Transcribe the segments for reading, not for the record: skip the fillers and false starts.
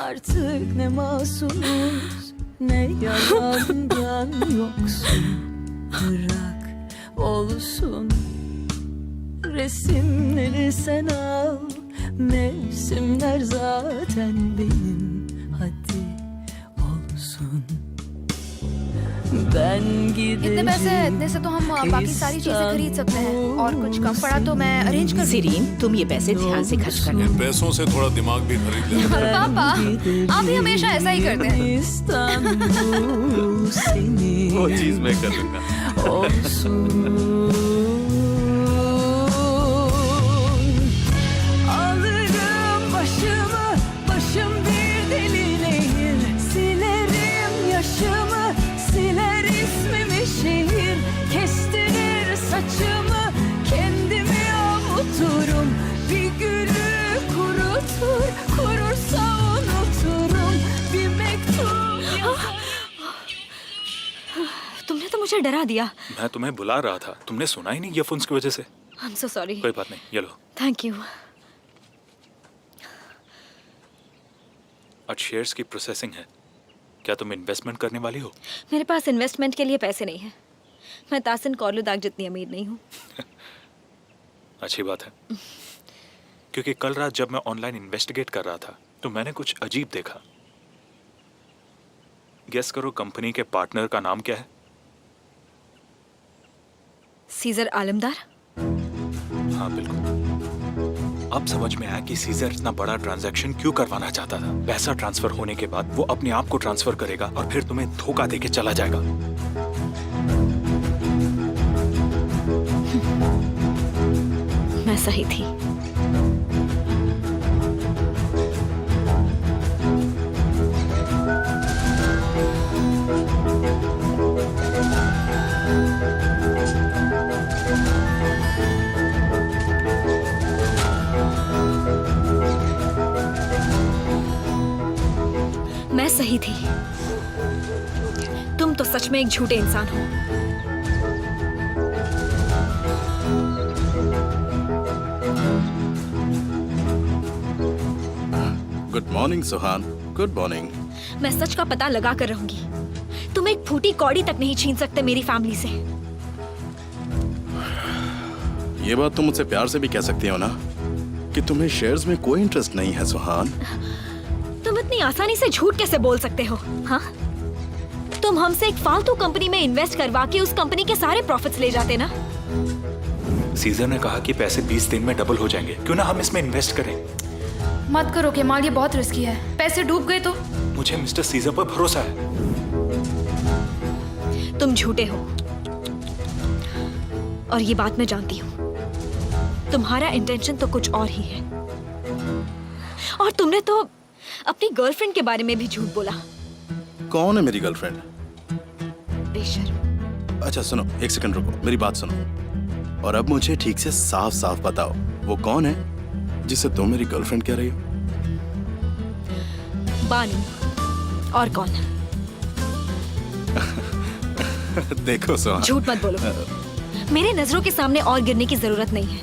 Artık ne masumuz ne yalandan yoksun. Bırak olsun. Resimleri sen al. Mevsimler zaten benim. Hadi olsun. Ben इतने पैसे हैं, इतने से तो हम बाकी सारी चीजें खरीद सकते हैं और कुछ कम पड़ा तो मैं अरेंज कर दूंगी। सीरीन, तुम ये पैसे ध्यान से खर्च करना। पैसों से थोड़ा दिमाग भी खरीद लेना। पापा, आप ही हमेशा ऐसा ही करते हैं। İstanbul senin वो चीज मैं कर लूंगा। olsun. Alırım başımı, başım bir deli nehir. Silerim yaşımı, siler ismimi şehir. Kestirir saçımı, kendimi avuturum. Bir gülü kurutur, kurursa unuturum. Bir mektup yazar. तुमने तो मुझे डरा दिया। मैं तुम्हें बुला रहा था, तुमने सुना ही नहीं ईयरफोन्स की वजह से। I'm so sorry। कोई बात नहीं, ये लो। Thank you. आज शेयर्स की प्रोसेसिंग है, क्या तुम इन्वेस्टमेंट करने वाली हो? मेरे पास इन्वेस्टमेंट के लिए पैसे नहीं हैं। मैं तासिन कौलुदाग जितनी अमीर नहीं हूँ। अच्छी बात है, क्योंकि कल रात जब मैं ऑनलाइन इन्वेस्टिगेट कर रहा था तो मैंने कुछ अजीब देखा। गेस करो कंपनी के पार्टनर का नाम क्या है? सीजर आलमदार। हाँ बिल्कुल। अब समझ में आया कि सीजर इतना बड़ा ट्रांजैक्शन क्यों करवाना चाहता था। पैसा ट्रांसफर होने के बाद वो अपने आप को ट्रांसफर करेगा और फिर तुम्हें धोखा देके चला जाएगा। मैं सही थी। मैं सही थी। तुम तो सच में एक झूठे इंसान हो। गुड मॉर्निंग सुहान, गुड मॉर्निंग। मैं सच का पता लगा कर रहूंगी। तुम एक फूटी कौड़ी तक नहीं छीन सकते मेरी फैमिली से। ये बात तुम मुझसे प्यार से भी कह सकती हो ना कि तुम्हें शेयर्स में कोई इंटरेस्ट नहीं है सुहान। तुम इतनी आसानी से झूठ कैसे बोल सकते हो? हाँ, तुम हमसे एक फालतू कंपनी में इन्वेस्ट करवा के उस कंपनी के सारे प्रॉफिट्स ले जाते ना। सीजर ने कहा कि पैसे 20 दिन में डबल हो जाएंगे, क्यों ना हम इसमें इन्वेस्ट करें। मत करो केमाल, ये बहुत रिस्की है। पैसे डूब गए तो? मुझे मिस्टर सीजर पर भरोसा है। तुम झूठे हो और ये बात मैं जानती हूँ। तुम्हारा इंटेंशन तो कुछ और ही है। और तुमने तो अपनी गर्लफ्रेंड के बारे में भी झूठ बोला। कौन है मेरी गर्लफ्रेंड? बेशर्म। अच्छा सुनो, एक सेकंड रुको, मेरी बात सुनो और अब मुझे ठीक से साफ साफ बताओ, वो कौन है जिसे तुम मेरी गर्लफ्रेंड कह रही हो? बानी। और कौन? देखो सुहान, झूठ मत बोलो। मेरे नजरों के सामने और गिरने की जरूरत नहीं है।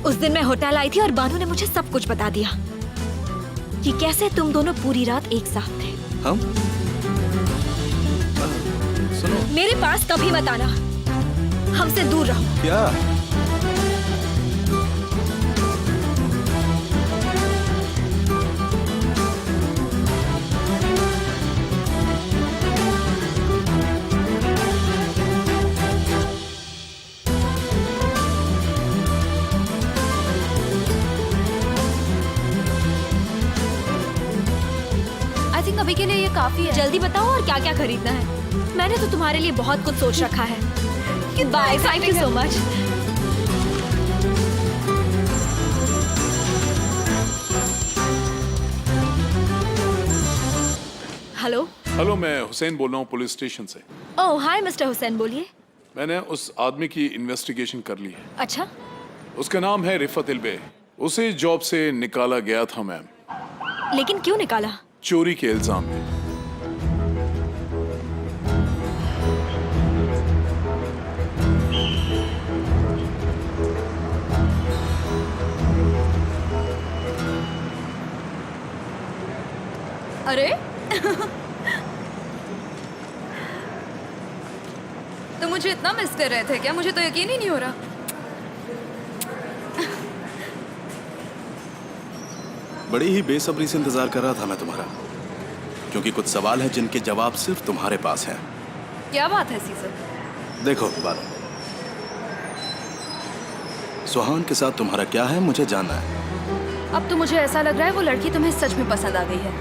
उस दिन मैं होटल आई थी और बानू ने मुझे सब कुछ बता दिया कि कैसे तुम दोनों पूरी रात एक साथ थे। हम सुनो, मेरे पास कभी मत आना। हमसे दूर रहो। क्या? आई थिंक अभी के लिए ये काफी है। जल्दी बताओ और क्या क्या खरीदना है। मैंने तो तुम्हारे लिए बहुत कुछ सोच रखा है। Bye, thank you so much. Hello. Hello, मैं हुसैन बोल रहा हूँ पुलिस स्टेशन से। ओह हाय मिस्टर हुसैन, बोलिए। मैंने उस आदमी की इन्वेस्टिगेशन कर ली है। अच्छा, उसका नाम है रिफत इल्बे। उसे जॉब से निकाला गया था मैम, लेकिन क्यों निकाला? चोरी के इल्जाम में। अरे तुम मुझे इतना मिस कर रहे थे क्या? मुझे तो यकीन ही नहीं हो रहा। बड़ी ही बेसब्री से इंतजार कर रहा था मैं तुम्हारा, क्योंकि कुछ सवाल हैं जिनके जवाब सिर्फ तुम्हारे पास हैं। क्या बात है सीजर? देखो बालो, सुहान के साथ तुम्हारा क्या है मुझे जानना है। अब तो मुझे ऐसा लग रहा है वो लड़की तुम्हें सच में पसंद आ गई है।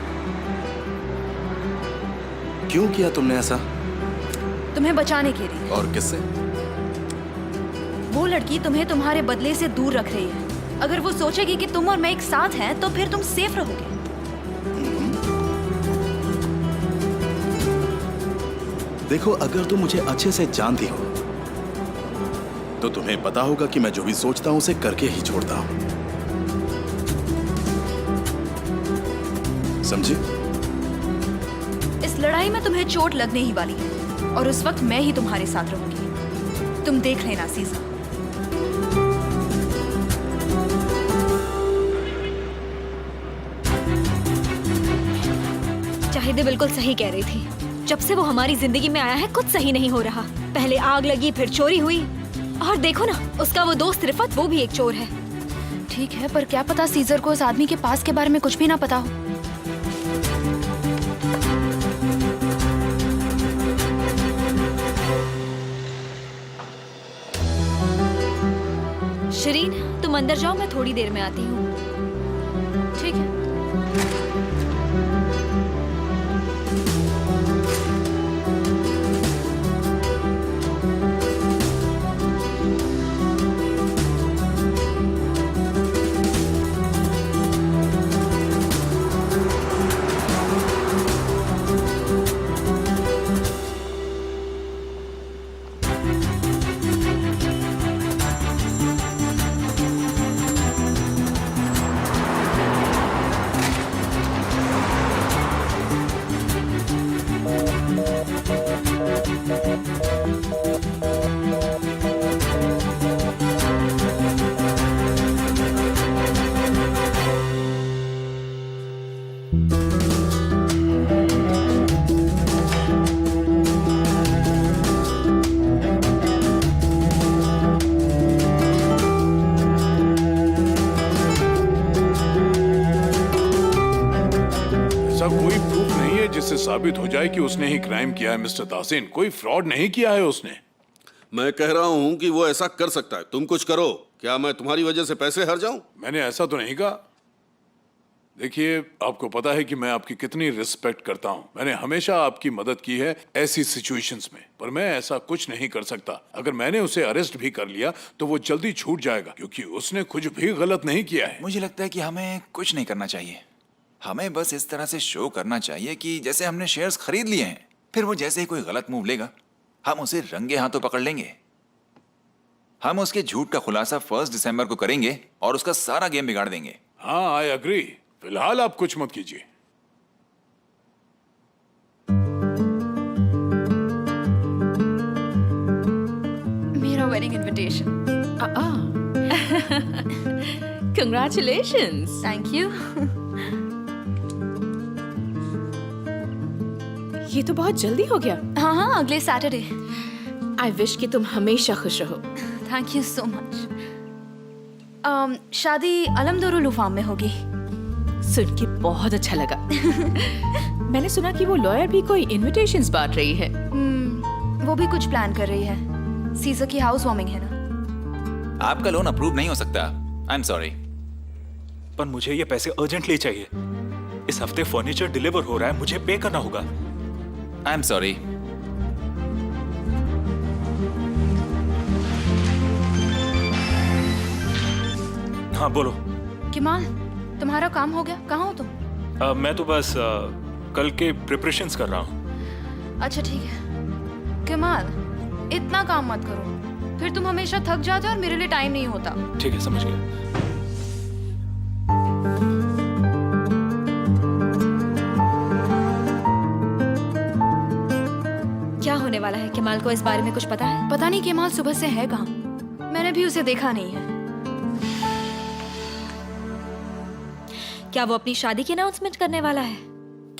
क्यों किया तुमने ऐसा? तुम्हें बचाने के लिए। और किससे? वो लड़की तुम्हें तुम्हारे बदले से दूर रख रही है। अगर वो सोचेगी कि तुम और मैं एक साथ हैं तो फिर तुम सेफ रहोगे। देखो, अगर तुम मुझे अच्छे से जानती हो तो तुम्हें पता होगा कि मैं जो भी सोचता हूं उसे करके ही छोड़ता हूं। समझे? इस लड़ाई में तुम्हें चोट लगने ही वाली है और उस वक्त मैं ही तुम्हारे साथ रहूंगी। तुम देख लेना सीजा। शाहिदे बिल्कुल सही कह रही थी। जब से वो हमारी जिंदगी में आया है कुछ सही नहीं हो रहा। पहले आग लगी, फिर चोरी हुई, और देखो ना उसका वो दोस्त रिफत, वो भी एक चोर है। ठीक है, पर क्या पता सीजर को उस आदमी के पास के बारे में कुछ भी ना पता हो। शरीन, तुम अंदर जाओ, मैं थोड़ी देर में आती हूँ। ठीक है। कोई प्रूफ नहीं है जिससे साबित हो जाए कि उसने ही क्राइम किया है मिस्टर तासीन। कोई फ्रॉड नहीं किया है उसने। मैं कह रहा हूं कि वो ऐसा कर सकता है। तुम कुछ करो। क्या मैं तुम्हारी वजह से पैसे हार जाऊं? मैंने ऐसा तो नहीं कहा। देखिए, आपको पता है कि मैं आपकी कितनी रिस्पेक्ट करता हूं। मैंने हमेशा आपकी मदद की है ऐसी सिचुएशंस में, पर मैं ऐसा कुछ नहीं कर सकता। अगर मैंने उसे अरेस्ट भी कर लिया तो वो जल्दी छूट जाएगा, क्योंकि उसने कुछ भी गलत नहीं किया है। मुझे लगता है कि हमें कुछ नहीं करना चाहिए। हमें बस इस तरह से शो करना चाहिए कि जैसे हमने शेयर्स खरीद लिए हैं, फिर वो जैसे ही कोई गलत मूव लेगा हम उसे रंगे हाथों पकड़ लेंगे। हम उसके झूठ का खुलासा 1 दिसंबर को करेंगे और उसका सारा गेम बिगाड़ देंगे। हाँ, आई एग्री। फिलहाल आप कुछ मत कीजिए। मेरा wedding invitation. Congratulations. Thank you. ये तो बहुत जल्दी हो गया। हाँ हाँ, अगले सैटरडे। आई विश कि तुम हमेशा खुश रहो। Thank you so much. शादी अलमदोरुल फार्म में होगी। सुन के बहुत अच्छा लगा। मैंने सुना कि वो लॉयर भी कोई इनविटेशंस बांट रही है। वो भी कुछ प्लान कर रही है। सीजर की हाउस वार्मिंग है ना। आपका लोन अप्रूव नहीं हो सकता। I am sorry. पर मुझे ये पैसे अर्जेंटली चाहिए। इस हफ्ते फर्नीचर डिलीवर हो रहा है, मुझे पे करना होगा। I am sorry. हाँ बोलो। किमाल, तुम्हारा काम हो गया? कहाँ हो तुम? मैं तो बस कल के प्रिपरेशंस कर रहा हूँ। अच्छा ठीक है। किमाल, इतना काम मत करो, फिर तुम हमेशा थक जाते हो और मेरे लिए टाइम नहीं होता। ठीक है, समझ गया। क्या होने वाला है? केमाल को इस बारे में कुछ पता है? पता नहीं केमाल सुबह से है कहाँ। मैंने भी उसे देखा नहीं है। क्या वो अपनी शादी की अनाउंसमेंट करने वाला है?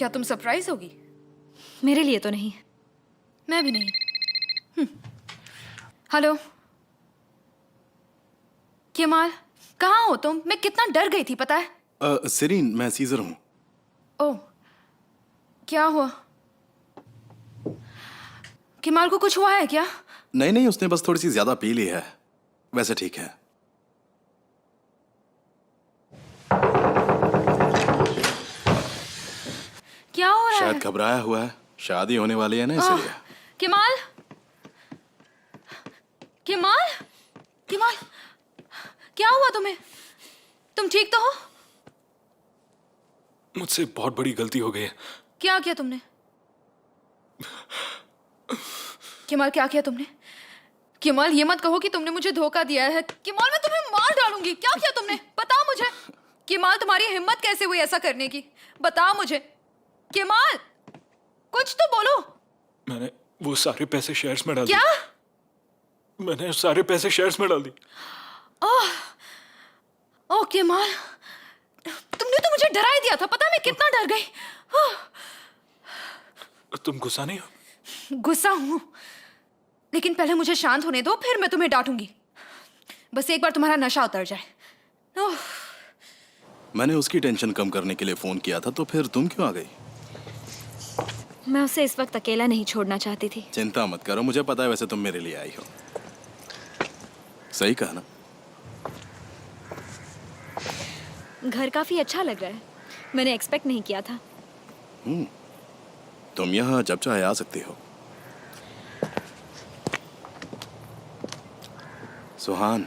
क्या तुम सरप्राइज होगी? मेरे लिए तो नहीं। मैं भी नहीं। हेलो केमाल, कहाँ हो तुम? मैं कितना डर गई थी पता है? सिरीन, मैं सीजर हूँ। ओह, क्या हुआ? केमाल को कुछ हुआ है क्या? नहीं नहीं, उसने बस थोड़ी सी ज्यादा पी ली है, वैसे ठीक है। क्या हो रहा है? शायद घबराया हुआ है, शादी होने वाली है ना इसलिए। केमाल, केमाल, केमाल, क्या हुआ तुम्हें? तुम ठीक तो हो? मुझसे बहुत बड़ी गलती हो गई है। क्या किया तुमने? केमाल, क्या किया तुमने? केमाल, ये मत कहो कि तुमने मुझे धोखा दिया है। केमाल, मैं तुम्हें मार डालूंगी। क्या किया तुमने? बताओ मुझे। केमाल, तुम्हारी हिम्मत कैसे हुई ऐसा करने की? बताओ मुझे। केमाल, कुछ तो बोलो। मैंने वो सारे पैसे शेयर्स में डाल क्या? दिए। मैंने सारे पैसे शेयर्स में डाल दिए। ओह केमाल, तुमने तो मुझे डरा ही दिया था। पता है मैं कितना डर गई। तुम गुस्सा नहीं हो? गुस्सा हूं, लेकिन पहले मुझे शांत होने दो, फिर मैं तुम्हें डांटूंगी। बस एक बार तुम्हारा नशा उतर जाए। ओह, मैंने उसकी टेंशन कम करने के लिए फोन किया था, तो फिर तुम क्यों आ गई? मैं उसे इस वक्त अकेला नहीं छोड़ना चाहती थी। चिंता मत करो, मुझे पता है वैसे तुम मेरे लिए आई हो। सही कहा ना? घर काफी अच्छा लग रहा है, मैंने एक्सपेक्ट नहीं किया था। तुम यहाँ जब चाहे आ सकती हो। सुहान,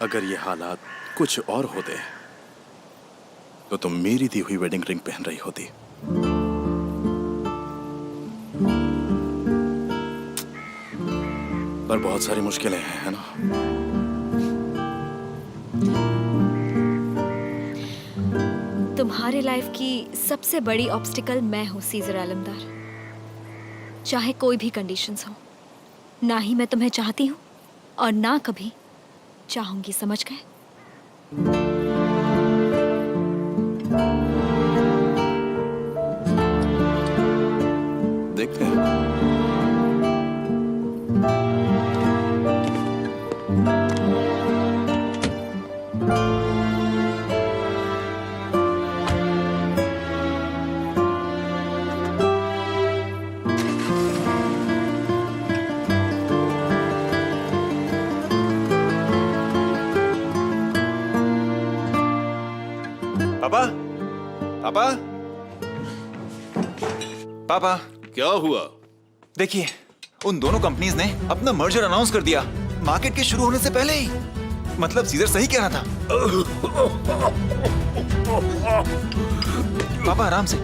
अगर ये हालात कुछ और होते तो तुम मेरी दी हुई वेडिंग रिंग पहन रही होती। पर बहुत सारी मुश्किलें हैं, है ना? तुम्हारे लाइफ की सबसे बड़ी ऑब्स्टिकल मैं हूँ सीजर आलमदार। चाहे कोई भी कंडीशंस हो, ना ही मैं तुम्हें चाहती हूँ और ना कभी चाहूंगी, समझ गए? देखते हैं। पापा, पापा, पापा, क्या हुआ? देखिए, उन दोनों कंपनीज ने अपना मर्जर अनाउंस कर दिया मार्केट के शुरू होने से पहले ही। मतलब सीजर सही कह रहा था। पापा आराम से।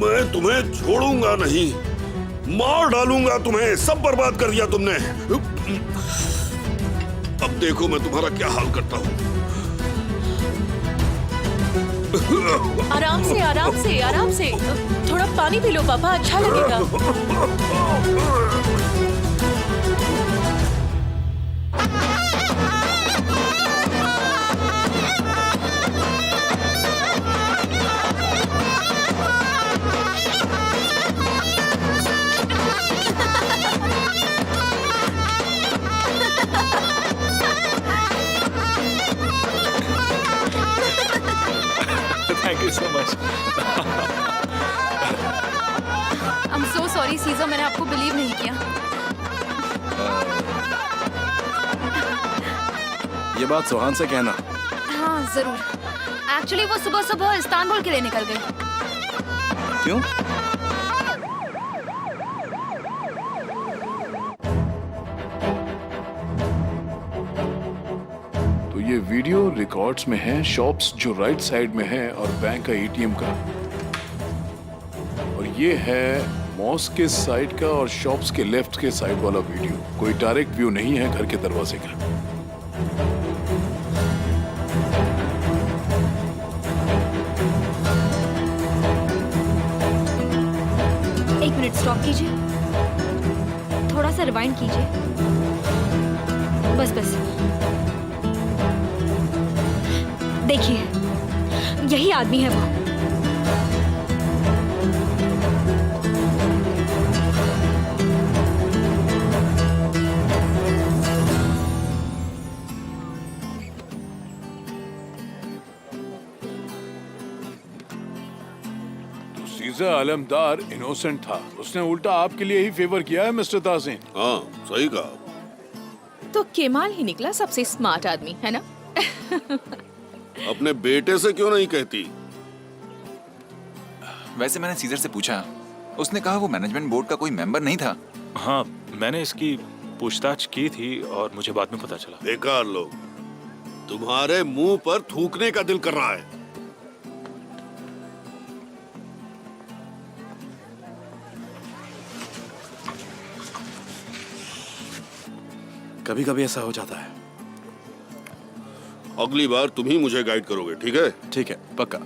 मैं तुम्हें छोड़ूंगा नहीं, मार डालूंगा तुम्हें। सब बर्बाद कर दिया तुमने। अब देखो मैं तुम्हारा क्या हाल करता हूँ। आराम से, आराम से, आराम से। थोड़ा पानी पी लो पापा, अच्छा लगेगा। Thank you so much. I'm so sorry Caesar, मैंने आपको बिलीव नहीं किया। ये बात सुहान से कहना। हाँ जरूर। एक्चुअली वो सुबह सुबह इस्तांबुल के लिए निकल गए। क्यों? तो ये वीडियो रिकॉर्ड्स में है, शॉप्स जो राइट साइड में है और बैंक का एटीएम का। और ये है मॉस्क के साइड का और शॉप्स के लेफ्ट के साइड वाला वीडियो। कोई डायरेक्ट व्यू नहीं है घर के दरवाजे का। एक मिनट स्टॉप कीजिए, थोड़ा सा रिवाइंड कीजिए। बस बस। देखिए, यही आदमी है वो। सीजर आलमदार इनोसेंट था, उसने उल्टा आपके लिए ही फेवर किया है मिस्टर तासीन। हाँ, सही कहा। तो केमाल ही निकला सबसे स्मार्ट आदमी, है ना? अपने बेटे से क्यों नहीं कहती? वैसे मैंने सीजर से पूछा, उसने कहा वो मैनेजमेंट बोर्ड का कोई मेंबर नहीं था। हाँ, मैंने इसकी पूछताछ की थी और मुझे बाद में पता चला। बेकार लोग, तुम्हारे मुंह पर थूकने का दिल कर रहा है। कभी कभी ऐसा हो जाता है। अगली बार तुम ही मुझे गाइड करोगे, ठीक है? ठीक है, पक्का।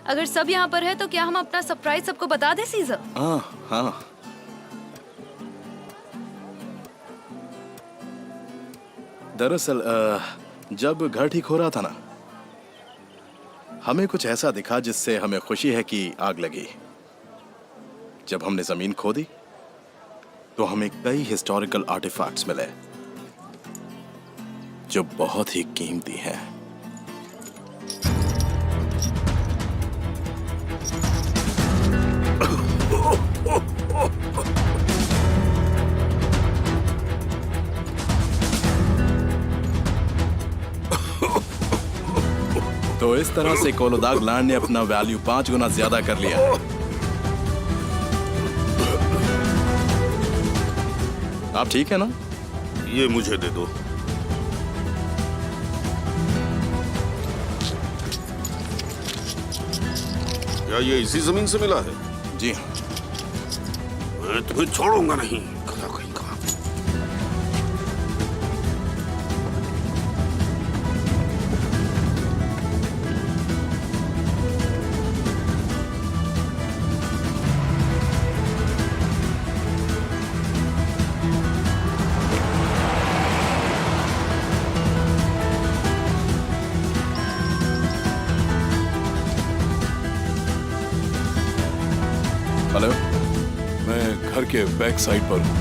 अगर सब यहाँ पर है तो क्या हम अपना सरप्राइज सबको बता दें सीजर? हाँ हाँ। दरअसल जब घर ठीक हो रहा था ना, हमें कुछ ऐसा दिखा जिससे हमें खुशी है कि आग लगी। जब हमने जमीन खोदी तो हमें कई हिस्टोरिकल आर्टिफैक्ट्स मिले जो बहुत ही कीमती हैं। तो इस तरह से कोलोदाग लैंड ने अपना वैल्यू 5 गुना ज्यादा कर लिया है। आप ठीक है ना? ये मुझे दे दो। क्या ये इसी जमीन से मिला है? जी हाँ। मैं तुम्हें छोड़ूंगा नहीं। गधा कहीं का। हेलो, मैं घर के बैक साइड पर हूँ।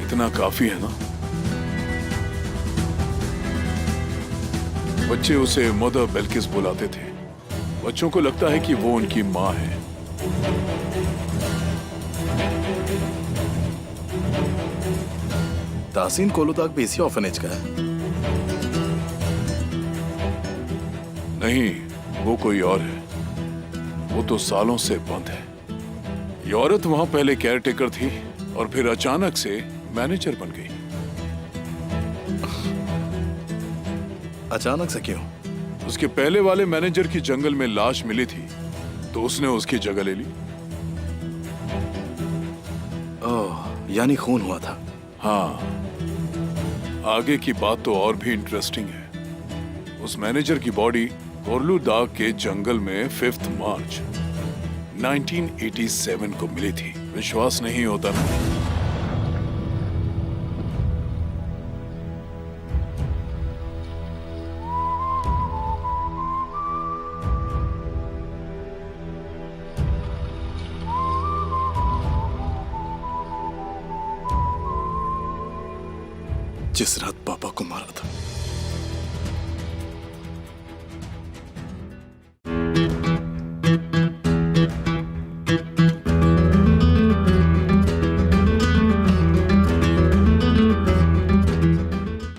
इतना काफी है ना? बच्चे उसे मदर बेल्किस बुलाते थे। बच्चों को लगता है कि वो उनकी माँ है। तासीन कोलोदाग भी इसी ऑर्फनेज का है? नहीं, वो कोई और है। वो तो सालों से बंद है। ये औरत वहां पहले केयरटेकर थी और फिर अचानक से मैनेजर बन गई। अचानक से क्यों? उसके पहले वाले मैनेजर की जंगल में लाश मिली थी तो उसने उसकी जगह ले ली। ओह, यानी खून हुआ था। हाँ, आगे की बात तो और भी इंटरेस्टिंग है। उस मैनेजर की बॉडी कोर्लुदाग के जंगल में 5 मार्च 1987 को मिली थी। विश्वास नहीं होता ना? जिस रात पापा को मारा था।